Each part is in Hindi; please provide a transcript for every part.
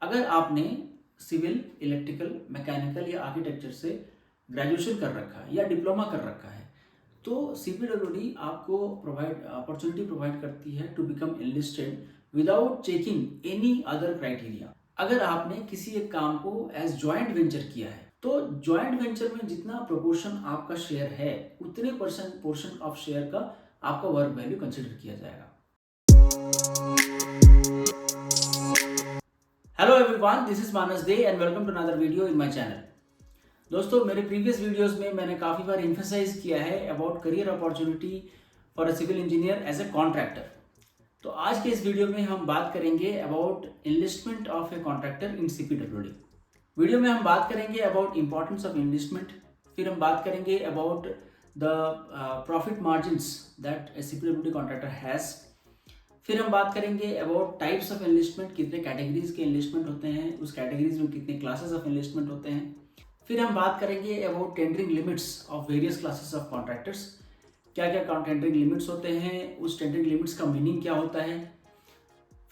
अगर आपने सिविल, इलेक्ट्रिकल, मैकेनिकल या आर्किटेक्चर से ग्रेजुएशन कर रखा है या डिप्लोमा कर रखा है, तो सीपीडब्ल्यूडी आपको अपॉर्चुनिटी प्रोवाइड करती है to become enlisted without checking any other criteria. अगर आपने किसी एक काम को एज जॉइंट वेंचर किया है, तो जॉइंट वेंचर में जितना प्रोपोर्शन आपका शेयर है, उतने पोर्शन ऑफ शेयर का आपका वर्क वैल्यू कंसिडर किया जाएगा। Hello everyone, this is Manas Dey and welcome to another video in my channel. दोस्तों, मेरे प्रीवियस वीडियोस में मैंने काफ़ी बार एम्फेसाइज किया है about career opportunity for a civil engineer as a contractor. तो आज के इस वीडियो में हम बात करेंगे about enlistment of a contractor in CPWD. Video में हम बात करेंगे अबाउट इंपॉर्टेंस ऑफ एनलिस्टमेंट, फिर हम बात करेंगे about the profit margins that A CPWD contractor has. फिर हम बात करेंगे अबाउट टाइप्स ऑफ एनलिस्टमेंट, कितने कैटेगरीज के एनलिस्टमेंट होते हैं, उस कैटेगरीज में कितने क्लासेस ऑफ एनलिस्टमेंट होते हैं। फिर हम बात करेंगे about tendering limits of various classes of contractors, क्या क्या टेंडरिंग लिमिट्स होते हैं, उस टेंडरिंग लिमिट्स का मीनिंग क्या होता है।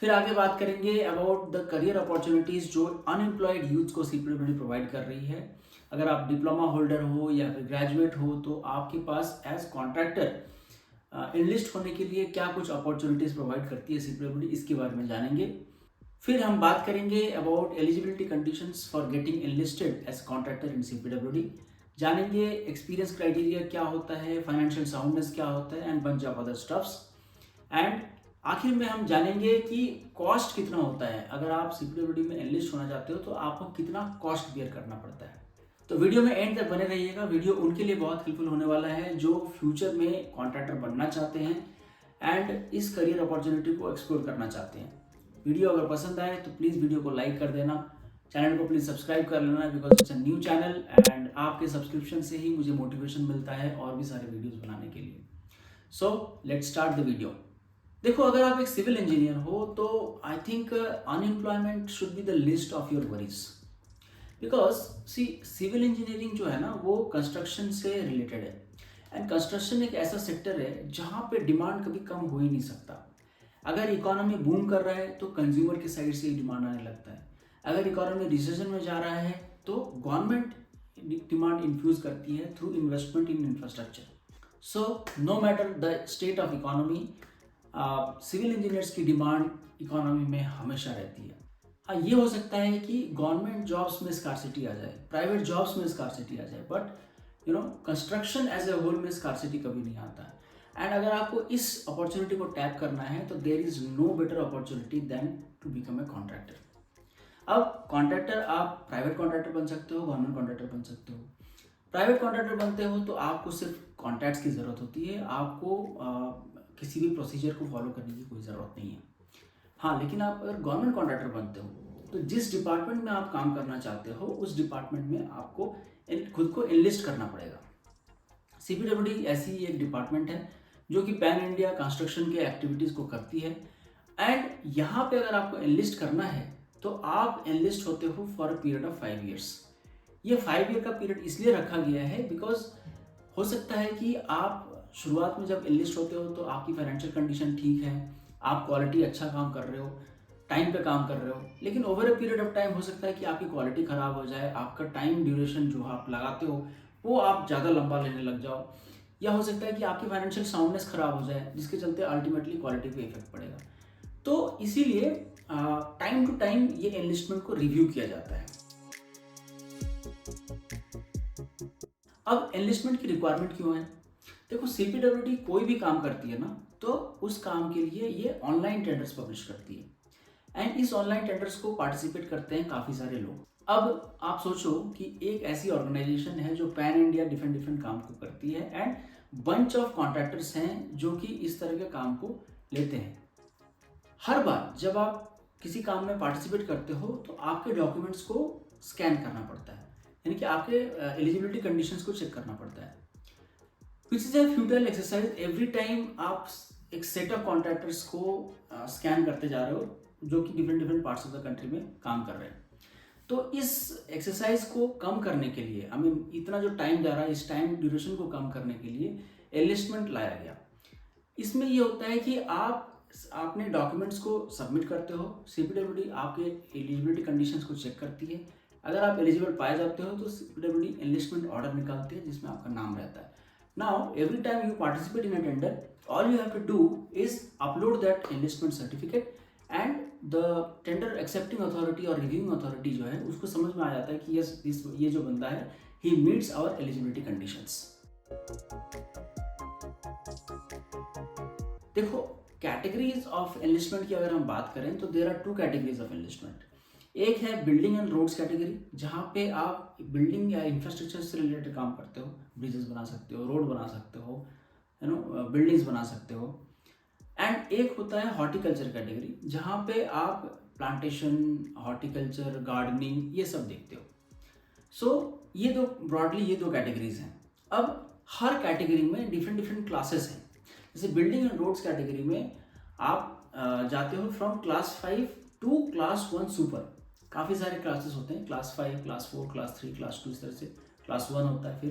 फिर आगे बात करेंगे अबाउट द करियर अपॉर्चुनिटीज़ जो अनएम्प्लॉयड यूथ को सीपीडब्ल्यूडी प्रोवाइड कर रही है। अगर आप डिप्लोमा होल्डर हो या फिर ग्रेजुएट हो, तो आपके पास एज कॉन्ट्रैक्टर एनलिस्ट होने के लिए क्या कुछ अपॉर्चुनिटीज़ प्रोवाइड करती है सीपीडब्ल्यूडी, इसके बारे में जानेंगे। फिर हम बात करेंगे about eligibility conditions for getting enlisted as contractor in CPWD, जानेंगे एक्सपीरियंस क्राइटेरिया क्या होता है, फाइनेंशियल साउंडनेस क्या होता है and bunch of other stuffs. And आखिर में हम जानेंगे कि कॉस्ट कितना होता है। अगर आप सीपीडब्ल्यूडी में एनलिस्ट होना चाहते हो तो आपको कितना कॉस्ट बियर करना पड़ता है। तो वीडियो में एंड तक बने रहिएगा। वीडियो उनके लिए बहुत हेल्पफुल होने वाला है जो फ्यूचर में कॉन्ट्रैक्टर बनना चाहते हैं एंड इस करियर अपॉर्चुनिटी को एक्सप्लोर करना चाहते हैं। वीडियो अगर पसंद आए तो प्लीज़ वीडियो को लाइक कर देना, चैनल को प्लीज़ सब्सक्राइब कर लेना because it's a new channel and आपके सब्सक्रिप्शन से ही मुझे मोटिवेशन मिलता है और भी सारे वीडियोस बनाने के लिए। So let's start the video. देखो, अगर आप एक सिविल इंजीनियर हो तो I think unemployment should be the list of your worries, because civil engineering जो है ना वो कंस्ट्रक्शन से रिलेटेड है एंड कंस्ट्रक्शन एक ऐसा सेक्टर है जहाँ पे डिमांड कभी कम हो ही नहीं सकता। अगर इकोनॉमी बूम कर रहा है तो कंज्यूमर की साइड से ही डिमांड आने लगता है। अगर इकोनॉमी रिसेशन में जा रहा है तो गवर्नमेंट डिमांड इन्फ्यूज करती है through investment in infrastructure. So no matter the state of economy, civil engineers की डिमांड इकोनॉमी में हमेशा रहती है। हाँ, ये हो सकता है कि गवर्नमेंट जॉब्स में स्कार्सिटी आ जाए, प्राइवेट जॉब्स में स्कार्सिटी आ जाए, but construction as a whole में स्कार्सिटी कभी नहीं आता है। एंड अगर आपको इस अपॉर्चुनिटी को टैप करना है तो there is no better opportunity than to become a contractor. अब कॉन्ट्रैक्टर आप प्राइवेट कॉन्ट्रैक्टर बन सकते हो, गवर्नमेंट कॉन्ट्रैक्टर बन सकते हो। प्राइवेट कॉन्ट्रैक्टर बनते हो तो आपको सिर्फ कॉन्ट्रैक्ट्स की ज़रूरत होती है, आपको किसी भी प्रोसीजर को फॉलो करने की कोई ज़रूरत नहीं है। हाँ, लेकिन आप अगर गवर्नमेंट कॉन्ट्रैक्टर बनते हो तो जिस डिपार्टमेंट में आप काम करना चाहते हो उस डिपार्टमेंट में आपको खुद को एनलिस्ट करना पड़ेगा। सीपीडब्ल्यूडी ऐसी ही एक डिपार्टमेंट है जो कि पैन इंडिया कंस्ट्रक्शन के एक्टिविटीज़ को करती है एंड यहाँ पे अगर आपको एनलिस्ट करना है तो आप एनलिस्ट होते हो for a period of 5 years. ये 5 ईयर का पीरियड इसलिए रखा गया है बिकॉज हो सकता है कि आप शुरुआत में जब एनलिस्ट होते हो तो आपकी फाइनेंशियल कंडीशन ठीक है, आप क्वालिटी अच्छा काम कर रहे हो, टाइम पे काम कर रहे हो, लेकिन over a period of time हो सकता है कि आपकी क्वालिटी ख़राब हो जाए, आपका टाइम ड्यूरेशन जो आप लगाते हो वो आप ज़्यादा लंबा लेने लग जाओ, या हो सकता है कि आपकी फाइनेंशियल साउंडनेस ख़राब हो जाए जिसके चलते अल्टीमेटली क्वालिटी पे इफेक्ट पड़ेगा। तो इसीलिए टाइम टू टाइम ये एनलिस्टमेंट को रिव्यू किया जाता है। अब एनलिस्टमेंट की रिक्वायरमेंट क्यों है? देखो, सीपीडब्ल्यूडी कोई भी काम करती है ना तो उस काम के लिए ये ऑनलाइन टेंडर्स पब्लिश करती है एंड इस ऑनलाइन टेंडर्स को पार्टिसिपेट करते हैं काफ़ी सारे लोग। अब आप सोचो कि एक ऐसी ऑर्गेनाइजेशन है जो पैन इंडिया डिफरेंट काम को करती है एंड बंच ऑफ कॉन्ट्रैक्टर्स हैं जो कि इस तरह के काम को लेते हैं। हर बार जब आप किसी काम में पार्टिसिपेट करते हो तो आपके डॉक्यूमेंट्स को स्कैन करना पड़ता है, यानी कि आपके एलिजिबिलिटी कंडीशंस को चेक करना पड़ता है, which is a futile exercise. Every time आप एक सेट ऑफ कॉन्ट्रैक्टर्स को स्कैन करते जा रहे हो जो कि different parts of the country में काम कर रहे हैं। तो इस एक्सरसाइज को कम करने के लिए, इतना जो टाइम जा रहा है, इस टाइम ड्यूरेशन को कम करने के लिए एनलिस्टमेंट लाया गया। इसमें ये होता है कि आप आपने डॉक्यूमेंट्स को सबमिट करते हो, सीपीडब्ल्यूडी आपके एलिजिबिलिटी कंडीशंस को चेक करती है। अगर आप एलिजिबल पाए जाते हो तो सीपीडब्ल्यूडी एनलिस्टमेंट ऑर्डर निकालती है जिसमें आपका नाम रहता है। Now every time you participate in a tender, all you have to do is upload that enlistment certificate and the tender accepting authority और रिव्यूइंग अथॉरिटी जो है उसको समझ में आ जाता है कि यस ये जो बंदा है ही मीट्स आवर एलिजिबिलिटी कंडीशंस। देखो, कैटेगरीज ऑफ एनलिस्टमेंट की अगर हम बात करें तो there are two categories of enlistment. एक है बिल्डिंग एंड रोड्स कैटेगरी, जहाँ पे आप बिल्डिंग या इंफ्रास्ट्रक्चर से रिलेटेड काम करते हो, ब्रिजेस बना सकते हो, रोड बना सकते हो, बिल्डिंग्स बना सकते हो। एंड एक होता है हॉर्टिकल्चर कैटेगरी, जहाँ पे आप प्लांटेशन, हॉर्टिकल्चर, गार्डनिंग ये सब देखते हो। सो ये दो ब्रॉडली ये दो कैटेगरीज हैं। अब हर कैटेगरी में डिफरेंट डिफरेंट क्लासेस हैं। जैसे बिल्डिंग एंड रोड्स कैटेगरी में आप जाते हो from class 5 to class 1 super. काफ़ी सारे क्लासेस होते हैं, क्लास 5, क्लास 4, क्लास 3, क्लास 2, इस तरह से क्लास 1 होता है, फिर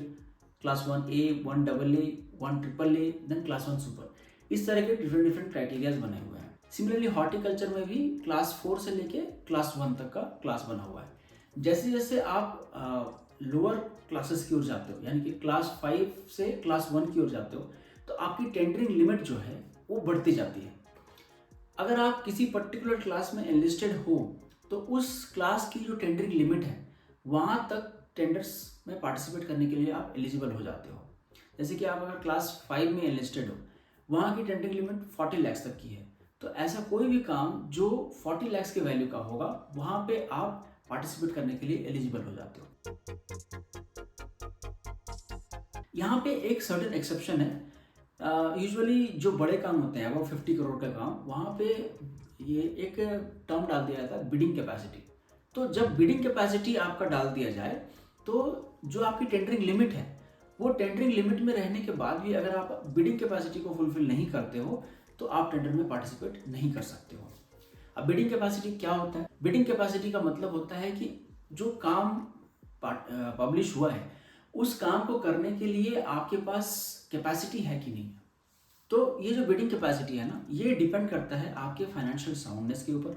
class 1A, 1AA, 1AAA, then class 1 super. इस तरह के डिफरेंट डिफरेंट क्राइटेरियाज बने हुए हैं। सिमिलरली हॉर्टिकल्चर में भी क्लास 4 से लेके क्लास 1 तक का क्लास बना हुआ है। जैसे जैसे आप लोअर क्लासेस की ओर जाते हो, यानी कि क्लास 5 से क्लास 1 की ओर जाते हो, तो आपकी टेंडरिंग लिमिट जो है वो बढ़ती जाती है। अगर आप किसी पर्टिकुलर क्लास में एनलिस्टेड हो तो उस क्लास की जो टेंडरिंग लिमिट है वहाँ तक टेंडर्स में पार्टिसिपेट करने के लिए आप एलिजिबल हो जाते हो। जैसे कि आप अगर क्लास 5 में एनलिस्टेड हो, वहाँ की टेंडरिंग लिमिट 40 लाख तक की है, तो ऐसा कोई भी काम जो 40 लाख के वैल्यू का होगा वहाँ पे आप पार्टिसिपेट करने के लिए एलिजिबल हो जाते हो। यहाँ पे एक सर्टेन एक्सेप्शन है। यूजुअली जो बड़े काम होते हैं अब 50 करोड़ का काम, वहाँ पे ये एक टर्म डाल दिया जाता है बिडिंग कैपेसिटी। तो जब बिडिंग कैपेसिटी आपका डाल दिया जाए तो जो आपकी टेंडरिंग लिमिट है वो टेंडरिंग लिमिट में रहने के बाद भी अगर आप बिडिंग कैपेसिटी को फुलफिल नहीं करते हो तो आप टेंडर में पार्टिसिपेट नहीं कर सकते हो। अब बिडिंग कैपेसिटी क्या होता है? बिडिंग कैपेसिटी का मतलब होता है कि जो काम पब्लिश हुआ है उस काम को करने के लिए आपके पास कैपेसिटी है कि नहीं। तो ये जो बिडिंग कैपेसिटी है ना, ये डिपेंड करता है आपके फाइनेंशियल साउंडनेस के ऊपर,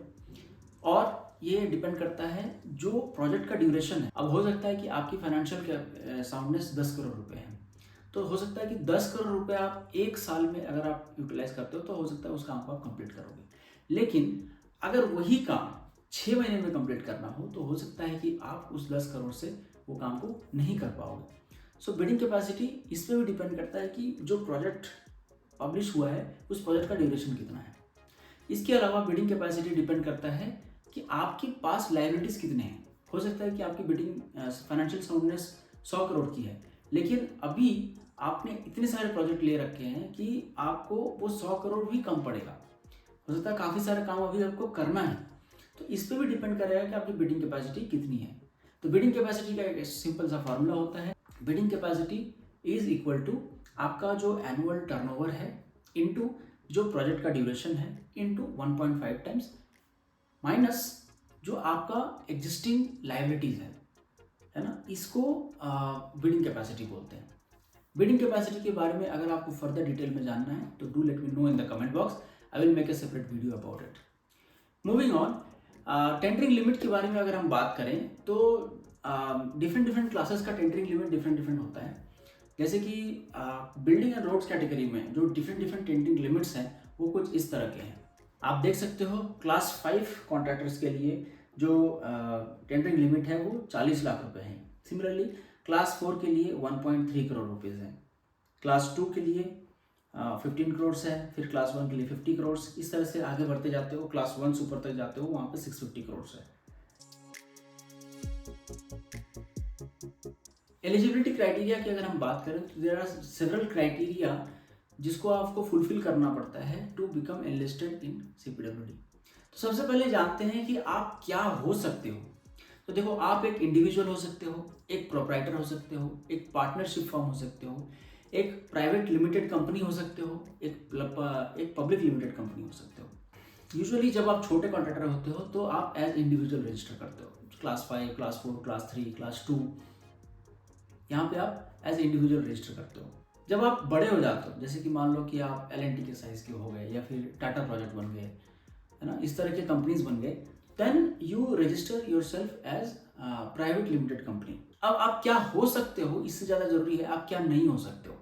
और ये डिपेंड करता है जो प्रोजेक्ट का ड्यूरेशन है। अब हो सकता है कि आपकी फाइनेंशियल साउंडनेस 10 करोड़ रुपए है, तो हो सकता है कि 10 करोड़ रुपए आप एक साल में अगर आप यूटिलाइज करते हो तो हो सकता है उस काम को आप कंप्लीट करोगे। लेकिन अगर वही काम 6 महीने में कंप्लीट करना हो तो हो सकता है कि आप उस 10 करोड़ से वो काम को नहीं कर पाओगे। सो बिडिंग कैपेसिटी इस पर भी डिपेंड करता है कि जो प्रोजेक्ट पब्लिश हुआ है उस प्रोजेक्ट का ड्यूरेशन कितना है। इसके अलावा बिडिंग कैपेसिटी डिपेंड करता है कि आपके पास लायबिलिटीज़ कितने हैं। हो सकता है कि आपकी बिडिंग फाइनेंशियल साउंडनेस 100 करोड़ की है, लेकिन अभी आपने इतने सारे प्रोजेक्ट ले रखे हैं कि आपको वो 100 करोड़ भी कम पड़ेगा। हो सकता है काफ़ी सारे काम अभी आपको करना है, तो इस पर भी डिपेंड करेगा कि आपकी बिडिंग कैपेसिटी कितनी है। तो बिडिंग कैपेसिटी का एक सिंपल सा फार्मूला होता है, bidding capacity is equal to आपका जो एनुअल टर्नओवर है इनटू जो प्रोजेक्ट का ड्यूरेशन है इनटू 1.5 टाइम्स माइनस जो आपका एग्जिस्टिंग लायबिलिटीज है ना, इसको बिडिंग कैपेसिटी बोलते हैं। बिडिंग कैपेसिटी के बारे में अगर आपको फर्दर डिटेल में जानना है तो do let me know in the comment box, I will make a separate video about it. Moving on, tendering limit के बारे में अगर हम बात करें तो डिफरेंट डिफरेंट क्लासेस का टेंडरिंग लिमिट डिफरेंट डिफरेंट होता है। जैसे कि बिल्डिंग एंड रोड्स कैटेगरी में जो डिफरेंट डिफरेंट टेंडरिंग लिमिट्स हैं वो कुछ इस तरह के हैं। आप देख सकते हो क्लास 5 कॉन्ट्रैक्टर्स के लिए जो टेंडरिंग लिमिट है वो 40 लाख रुपए है। सिमिलरली क्लास 4 के लिए 1.3 करोड़ रुपीज़ है, क्लास 2 के लिए 15 करोड़ है, फिर क्लास 1 के लिए 50 करोड़। इस तरह से आगे बढ़ते जाते हो, क्लास 1 सुपर तक जाते हो, वहाँ पे 650 करोड़ है। एलिजिबिलिटी क्राइटेरिया की अगर हम बात करें तो देयर आर सेवरल क्राइटेरिया जिसको आपको फुलफिल करना पड़ता है to become enlisted in CPWD. तो सबसे पहले जानते हैं कि आप क्या हो सकते हो। तो देखो, आप एक इंडिविजुअल हो सकते हो, एक प्रोप्राइटर हो सकते हो, एक पार्टनरशिप फर्म हो सकते हो, एक प्राइवेट लिमिटेड कंपनी हो सकते हो, एक पब्लिक लिमिटेड कंपनी हो सकते हो। यूजुअली जब आप छोटे कॉन्ट्रैक्टर होते हो तो आप एज इंडिविजुअल रजिस्टर करते हो, क्लास 5, क्लास 4, क्लास 3, क्लास 2, यहाँ पे आप एज इंडिविजुअल रजिस्टर करते हो। जब आप बड़े हो जाते हो, जैसे कि मान लो कि आप L&T के साइज़ के हो गए या फिर टाटा प्रोजेक्ट बन गए, है ना, इस तरह के कंपनीज बन गए, then you register yourself as private limited company. अब आप क्या हो सकते हो, इससे ज़्यादा जरूरी है आप क्या नहीं हो सकते हो।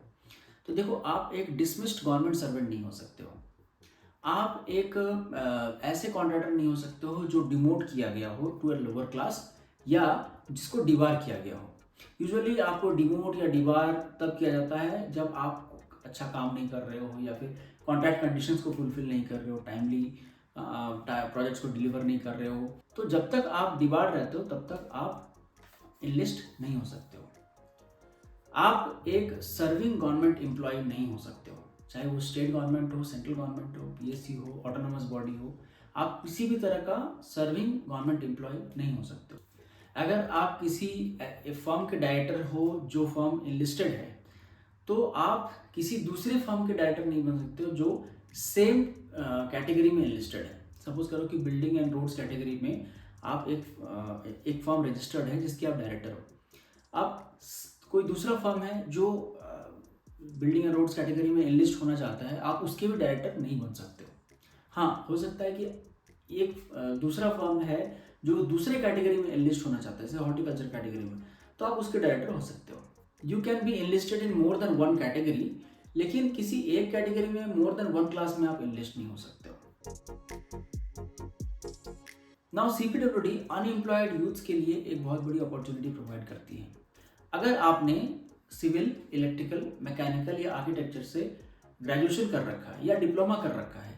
तो देखो, आप एक डिसमिस्ड गवर्नमेंट सर्वेंट नहीं हो सकते हो। आप एक ऐसे कॉन्ट्रैक्टर नहीं हो सकते हो जो डिमोट किया गया हो टू ए लोअर क्लास, या जिसको डिबार किया गया हो। यूजुअली आपको डिमोट या डिबार तब किया जाता है जब आप अच्छा काम नहीं कर रहे हो, या फिर कॉन्ट्रैक्ट कंडीशंस को फुलफिल नहीं कर रहे हो, टाइमली प्रोजेक्ट्स को डिलीवर नहीं कर रहे हो। तो जब तक आप डिबार रहते हो तब तक आप इनलिस्ट नहीं हो सकते हो। आप एक सर्विंग गवर्नमेंट एम्प्लॉय नहीं हो सकते हो, चाहे वो स्टेट गवर्नमेंट हो, सेंट्रल गवर्नमेंट हो, पीएससी हो, ऑटोनोमस बॉडी हो। आप किसी भी तरह का सर्विंग गवर्नमेंट एम्प्लॉय नहीं हो सकते हो। अगर आप किसी फर्म के डायरेक्टर हो जो फर्म इनलिस्टेड है, तो आप किसी दूसरे फर्म के डायरेक्टर नहीं बन सकते हो जो सेम कैटेगरी में इनलिस्टेड है। सपोज करो कि बिल्डिंग एंड रोड्स कैटेगरी में आप एक फर्म रजिस्टर्ड है जिसके आप डायरेक्टर हो। आप कोई दूसरा फर्म है जो बिल्डिंग एंड रोड्स कैटेगरी में एनलिस्ट होना चाहता है, आप उसके भी डायरेक्टर नहीं बन सकते हो। हाँ, हो सकता है कि एक दूसरा फर्म है जो दूसरे कैटेगरी में एनलिस्ट होना चाहता है, जैसे हॉर्टिकल्चर कैटेगरी में, तो आप उसके डायरेक्टर हो सकते हो। You can be enlisted in more than one category, लेकिन किसी एक कैटेगरी में मोर देन वन क्लास में आप एनलिस्ट नहीं हो सकते हो। नाउ सीपीडब्ल्यूडी अनएम्प्लॉयड यूथ्स के लिए एक बहुत बड़ी अपॉर्चुनिटी प्रोवाइड करती है। अगर आपने सिविल, इलेक्ट्रिकल, मैकेनिकल या आर्किटेक्चर से ग्रेजुएशन कर रखा है या डिप्लोमा कर रखा है,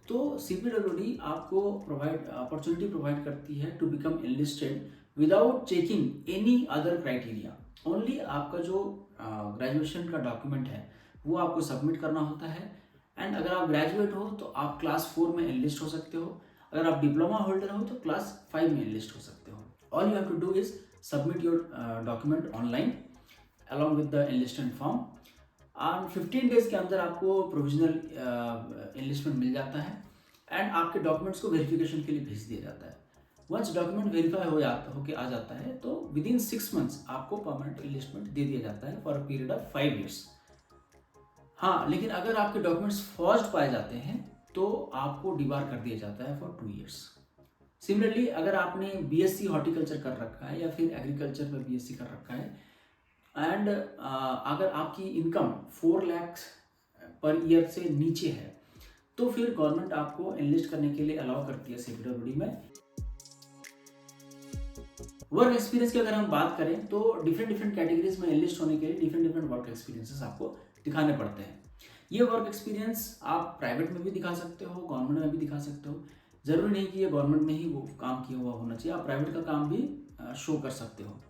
तो सीपीडब्ल्यूडी आपको अपॉर्चुनिटी प्रोवाइड करती है to become enlisted without checking any other criteria. Only आपका जो ग्रेजुएशन का डॉक्यूमेंट है वो आपको सबमिट करना होता है, एंड अगर आप ग्रेजुएट हो तो आप क्लास 4 में एनलिस्ट हो सकते हो। अगर आप डिप्लोमा होल्डर हो तो क्लास 5 में एनलिस्ट हो सकते हो। All you have to do is submit your document online along with the enlistment form, और 15 डेज के अंदर आपको प्रोविजनल एनलिस्टमेंट मिल जाता है, एंड आपके डॉक्यूमेंट्स को वेरिफिकेशन के लिए भेज दिया जाता है। वंस डॉक्यूमेंट वेरीफाई होके आ जाता है तो विद इन 6 मंथ्स आपको परमानेंट एनलिस्टमेंट दे दिया जाता है for a period of 5 years. हाँ, लेकिन अगर आपके डॉक्यूमेंट्स फॉर्ज्ड पाए जाते हैं तो आपको डिबार कर दिया जाता है फॉर 2 ईयर्स। सिमिलरली, अगर आपने बीएससी हॉर्टिकल्चर कर रखा है या फिर एग्रीकल्चर में बीएससी कर रखा है, एंड अगर आपकी इनकम 4 लाख पर ईयर से नीचे है, तो फिर गवर्नमेंट आपको एनलिस्ट करने के लिए अलाउ करती है सीपीडब्ल्यूडी में। वर्क एक्सपीरियंस की अगर हम बात करें तो डिफरेंट कैटेगरीज में एनलिस्ट होने के लिए डिफरेंट वर्क एक्सपीरियंसेस आपको दिखाने पड़ते हैं। ये वर्क एक्सपीरियंस आप प्राइवेट में भी दिखा सकते हो, गवर्नमेंट में भी दिखा सकते हो। जरूरी नहीं कि ये गवर्नमेंट में ही वो काम किया हुआ होना चाहिए, आप प्राइवेट का काम भी शो कर सकते हो।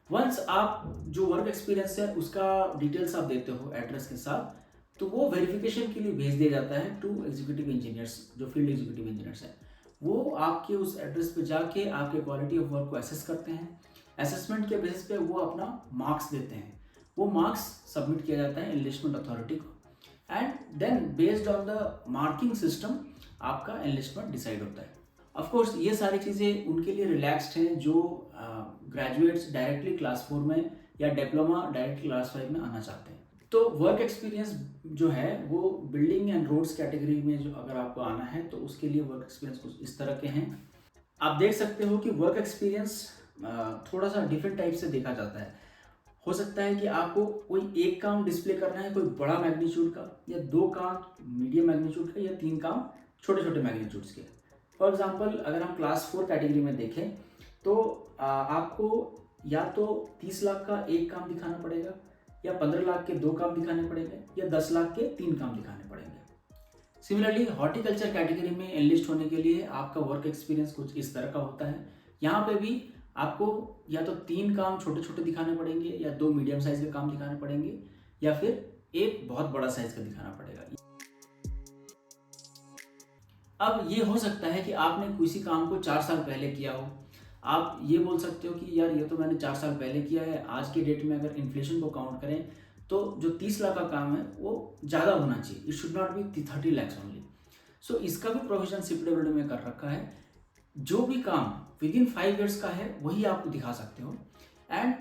वंस आप जो वर्क एक्सपीरियंस है उसका डिटेल्स आप देते हो एड्रेस के साथ, तो वो वेरिफिकेशन के लिए भेज दिया जाता है टू एग्जीक्यूटिव इंजीनियर्स, जो फील्ड एग्जीक्यूटिव इंजीनियर्स हैं। वो आपके उस एड्रेस पे जाके आपके क्वालिटी ऑफ वर्क को असेस करते हैं। असेसमेंट के बेसिस पे वो अपना मार्क्स देते हैं। वो मार्क्स सबमिट किया जाता है एनलिस्टमेंट अथॉरिटी को, and then based on the marking system आपका एनलिस्टमेंट डिसाइड होता है। ऑफ कोर्स ये सारी चीज़ें उनके लिए रिलैक्स्ड हैं जो ग्रेजुएट्स डायरेक्टली क्लास 4 में या डिप्लोमा डायरेक्ट क्लास 5 में आना चाहते हैं। तो वर्क एक्सपीरियंस जो है वो बिल्डिंग एंड रोड्स कैटेगरी में जो अगर आपको आना है तो उसके लिए वर्क एक्सपीरियंस कुछ इस तरह के हैं। आप देख सकते हो कि वर्क एक्सपीरियंस थोड़ा सा डिफरेंट टाइप से देखा जाता है। हो सकता है कि आपको कोई एक काम डिस्प्ले करना है कोई बड़ा मैग्नीट्यूड का, या 2 काम मीडियम मैग्नीट्यूड का, या 3 काम छोटे छोटे मैग्नीट्यूड्स के। फॉर एग्जांपल, अगर हम क्लास 4 कैटेगरी में देखें तो आपको या तो 30 लाख का एक काम दिखाना पड़ेगा, या 15 लाख के 2 काम दिखाने पड़ेंगे, या 10 लाख के 3 काम दिखाने पड़ेंगे। सिमिलरली, हॉर्टिकल्चर कैटेगरी में एनलिस्ट होने के लिए आपका वर्क एक्सपीरियंस कुछ इस तरह का होता है। यहाँ पे भी आपको या तो 3 काम छोटे छोटे दिखाने पड़ेंगे, या 2 मीडियम साइज के काम दिखाने पड़ेंगे, या फिर एक बहुत बड़ा साइज का दिखाना पड़ेगा। अब ये हो सकता है कि आपने किसी काम को 4 साल पहले किया हो। आप ये बोल सकते हो कि यार ये तो मैंने 4 साल पहले किया है, आज के डेट में अगर इन्फ्लेशन को काउंट करें तो जो 30 लाख का काम है वो ज़्यादा होना चाहिए, it should not be 30 lakhs only. So इसका भी प्रोविजन सीपीडब्ल्यूडी में कर रखा है। जो भी काम विद इन 5 ईयर्स का है वही आपको दिखा सकते हो, एंड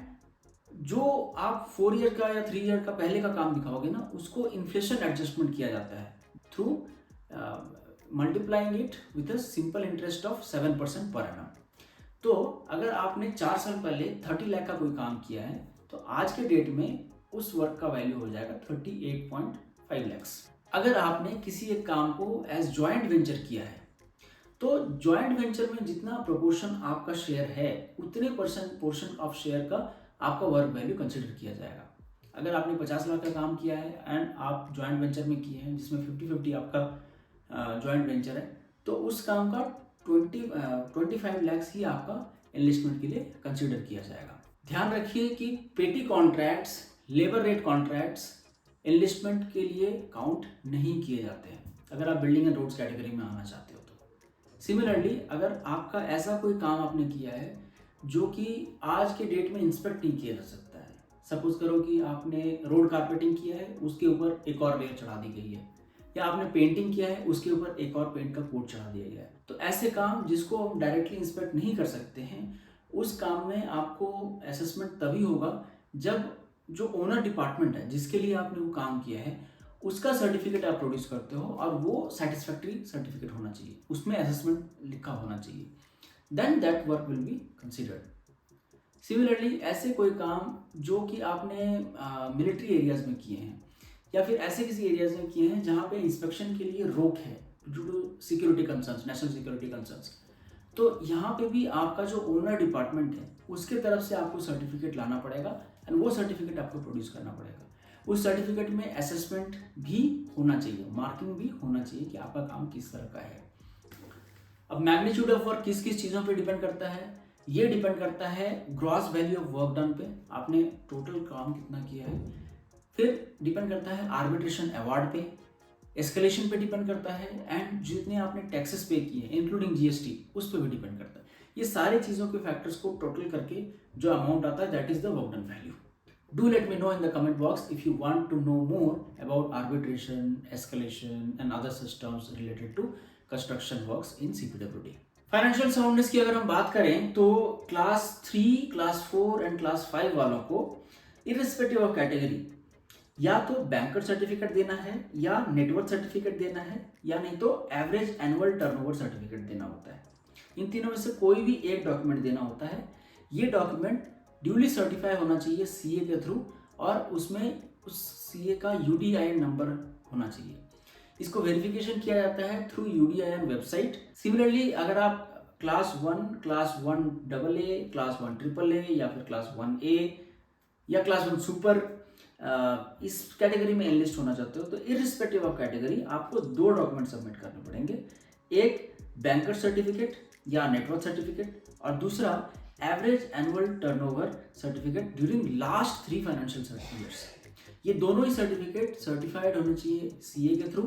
जो आप 4 ईयर का या 3 ईयर का पहले का काम दिखाओगे ना, उसको इन्फ्लेशन एडजस्टमेंट किया जाता है through multiplying it with a simple interest of 7% per annum. तो अगर आपने 4 साल पहले 30 लाख का कोई काम किया है, तो आज के डेट में उस वर्क का वैल्यू हो जाएगा 38.5 लैक्स। अगर आपने किसी एक काम को एज जॉइंट वेंचर किया है, तो जॉइंट वेंचर में जितना प्रोपोर्शन आपका शेयर है, उतने पोर्शन ऑफ शेयर का आपका वर्क वैल्यू कंसिडर किया जाएगा। अगर आपने 50 लाख का काम किया है एंड आप जॉइंट वेंचर में किए हैं, जिसमें 50-50 आपका जॉइंट वेंचर है, तो उस काम का 25 लैक्स ही आपका इन्वेस्टमेंट के लिए कंसिडर किया जाएगा। ध्यान रखिए कि पेटी contracts, labour rate contracts investment के लिए काउंट नहीं किए जाते हैं, अगर आप बिल्डिंग एंड रोड्स कैटेगरी में आना चाहते हो तो। सिमिलरली, अगर आपका ऐसा कोई काम आपने किया है जो कि आज के डेट में इंस्पेक्ट नहीं किया जा सकता है, सपोज करो कि आपने रोड कारपेटिंग किया है, उसके ऊपर एक और लेयर चढ़ा दी गई है, या आपने पेंटिंग किया है, उसके ऊपर एक और पेंट का कोट चढ़ा दिया गया है, तो ऐसे काम जिसको हम डायरेक्टली इंस्पेक्ट नहीं कर सकते हैं, उस काम में आपको असेसमेंट तभी होगा जब जो ओनर डिपार्टमेंट है जिसके लिए आपने वो काम किया है, उसका सर्टिफिकेट आप प्रोड्यूस करते हो और वो सेटिस्फैक्ट्री सर्टिफिकेट होना चाहिए, उसमें असेसमेंट लिखा होना चाहिए, then that work will be considered. Similarly, ऐसे कोई काम जो कि आपने मिलिट्री एरियाज में किए हैं, या फिर ऐसे किसी एरियाज में किए हैं जहाँ पे इंस्पेक्शन के लिए रोक है due to security concerns, national security concerns, तो यहाँ पे भी आपका जो ओनर डिपार्टमेंट है उसके तरफ से आपको सर्टिफिकेट लाना पड़ेगा एंड वो सर्टिफिकेट आपको प्रोड्यूस करना पड़ेगा। उस सर्टिफिकेट में असेसमेंट भी होना चाहिए, मार्किंग भी होना चाहिए कि आपका काम किस तरह का है। अब मैग्नीट्यूड ऑफ वर्क किस किस चीज़ों पे डिपेंड करता है? ये डिपेंड करता है gross value of work done पे, आपने टोटल काम कितना किया है। फिर डिपेंड करता है आर्बिट्रेशन अवार्ड पे, एस्केलेशन पे डिपेंड करता है, एंड जितने आपने टैक्सेस पे किए इंक्लूडिंग जीएसटी, उस पर भी डिपेंड करता है। ये सारे चीज़ों के फैक्टर्स को टोटल करके जो अमाउंट आता है, that is the work done value. Do let me know in the comment box if you want to know more about arbitration, escalation and other systems related to construction works in CPWD. Financial soundness की अगर हम बात करें तो क्लास 3, क्लास 4 एंड क्लास 5 वालों को इररिस्पेक्टिव ऑफ कैटेगरी या तो बैंकर सर्टिफिकेट देना है, या नेटवर्थ सर्टिफिकेट देना है, या नहीं तो एवरेज एनुअल टर्नओवर सर्टिफिकेट देना होता है। इन तीनों में से कोई भी एक डॉक्यूमेंट देना होता है। ये डॉक्यूमेंट ड्यूली सर्टिफाई होना चाहिए सीए के थ्रू, और उसमें उस सीए का यूडीआईएन नंबर होना चाहिए। इसको वेरिफिकेशन किया जाता है थ्रू यूडीआईएन वेबसाइट। सिमिलरली, अगर आप class 1, class 1 double A, class 1 triple A, या फिर क्लास 1A या क्लास 1 सुपर इस कैटेगरी में एनलिस्ट होना चाहते हो, तो इररिस्पेक्टिव ऑफ कैटेगरी आपको 2 डॉक्यूमेंट सबमिट करने पड़ेंगे। एक बैंकर सर्टिफिकेट या नेटवर्क सर्टिफिकेट, और दूसरा average annual turnover certificate during last 3 financial years. ये दोनों ही सर्टिफिकेट सर्टिफाइड होने चाहिए सीए के थ्रू,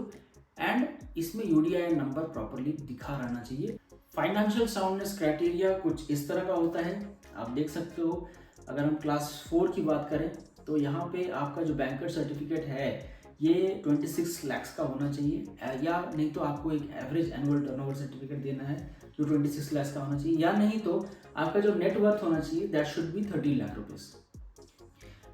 एंड इसमें यूडीआईएन नंबर प्रॉपरली दिखा रहना चाहिए। फाइनेंशियल साउंडनेस क्राइटेरिया कुछ इस तरह का होता है, आप देख सकते हो। अगर हम क्लास 4 की बात करें तो यहाँ पे आपका जो बैंकर सर्टिफिकेट है ये 26 लाख का होना चाहिए, या नहीं तो आपको एक एवरेज एनुअल टर्नओवर सर्टिफिकेट देना है जो 26 लाख का होना चाहिए, या नहीं तो आपका जो नेट वर्थ होना चाहिए that should be 30 lakh rupees.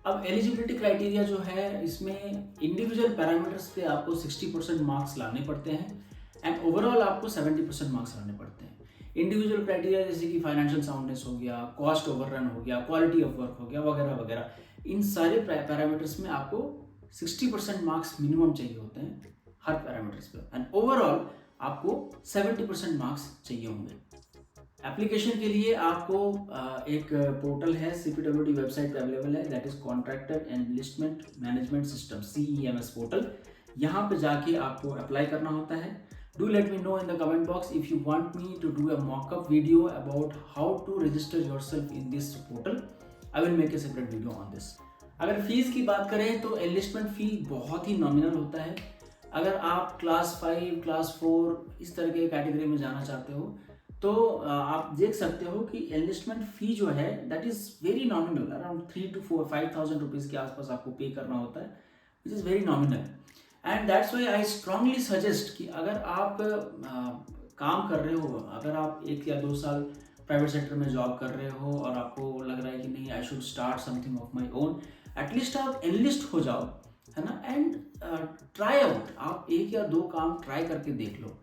अब एलिजिबिलिटी क्राइटेरिया जो है, इसमें इंडिविजुअल पैरामीटर्स पे आपको 60% मार्क्स लाने पड़ते हैं, एंड ओवरऑल आपको 70% मार्क्स लाने पड़ते हैं। इंडिविजुअल क्राइटेरिया जैसे कि फाइनेंशियल साउंडनेस हो गया, कॉस्ट ओवररन हो गया, क्वालिटी ऑफ वर्क हो गया, वगैरह वगैरह, इन सारे पैरामीटर्स में आपको 60% मार्क्स मिनिमम चाहिए होते हैं हर पैरामीटर्स पे, एंड ओवरऑल आपको 70% मार्क्स चाहिए होंगे। एप्लीकेशन के लिए आपको एक पोर्टल है CPWD वेबसाइट पे अवेलेबल है, that is contractor enlistment management system, CEMS portal. यहाँ पे जाके आपको अप्लाई करना होता है। Do let me know in the comment box if you want me to do a mock-up video about how to register yourself in this portal. I will make a separate video on this. अगर फीस की बात करें तो एनलिस्टमेंट फी बहुत ही नॉमिनल होता है। अगर आप क्लास 5, क्लास 4 इस तरह के कैटेगरी में जाना चाहते हो तो आप देख सकते हो कि एनलिस्टमेंट फी जो है that is very nominal, around 3 to 5,000 rupees के आसपास आपको पे करना होता है, which is very nominal. And that's why I strongly suggest कि अगर आप काम कर रहे हो, अगर आप 1 या 2 साल प्राइवेट सेक्टर में जॉब कर रहे हो और आपको लग रहा है कि नहीं I should start something of my own, at least आप एनलिस्ट हो जाओ, है ना, एंड ट्राई आउट, आप 1 या 2 काम ट्राई करके देख लो,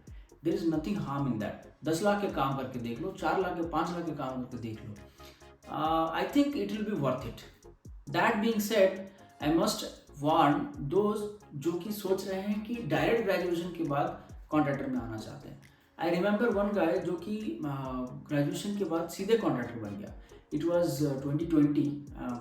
there is nothing harm in that. 10 lakh के काम करके देख लो, 4 लाख के 5 लाख के काम करके देख लो, I think it will be worth it. That being said, I must warn those जो कि सोच रहे हैं कि डायरेक्ट ग्रेजुएशन के बाद कॉन्ट्रैक्टर में आना चाहते हैं। आई रिमेंबर वन गाय जो कि ग्रेजुएशन के बाद सीधे कॉन्ट्रैक्टर बन गया। इट वॉज 2020,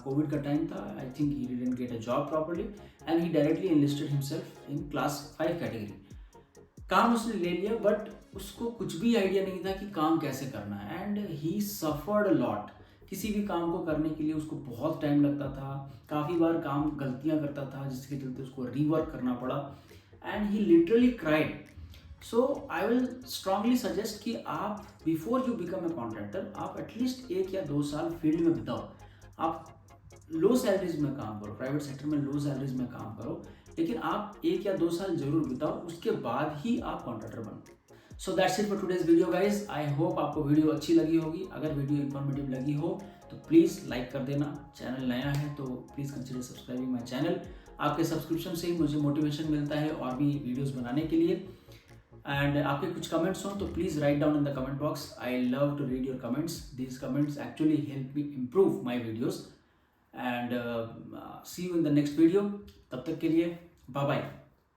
कोविड का टाइम था। I think he didn't get a job properly and he directly enlisted himself in class 5 category. काम उसने ले लिया बट उसको कुछ भी आइडिया नहीं था कि काम कैसे करना है, and he suffered a lot. किसी भी काम को करने के लिए उसको बहुत टाइम लगता था, काफ़ी बार काम गलतियां करता था जिसके चलते उसको रीवर्क करना पड़ा, and he literally cried. So I will strongly suggest कि आप before you become a contractor आप एटलीस्ट 1 या 2 साल फील्ड में बिताओ। आप लो सैलरीज में काम करो, प्राइवेट सेक्टर में लो सैलरीज में काम करो, लेकिन आप 1 या 2 साल जरूर बिताओ, उसके बाद ही आप कॉन्ट्रैक्टर बनो। So that's it for today's video guys. I hope आपको वीडियो अच्छी लगी होगी। अगर वीडियो इन्फॉर्मेटिव लगी हो तो प्लीज़ लाइक कर देना। चैनल नया है तो please consider subscribing my channel. आपके सब्सक्रिप्शन से ही मुझे मोटिवेशन मिलता है और भी वीडियोज़ बनाने के लिए। एंड आपके कुछ कमेंट्स हो तो please write down in the comment box. I love to read your comments. These comments actually help me improve my videos. And see you in the next video. तब तक के लिए बाय बाय।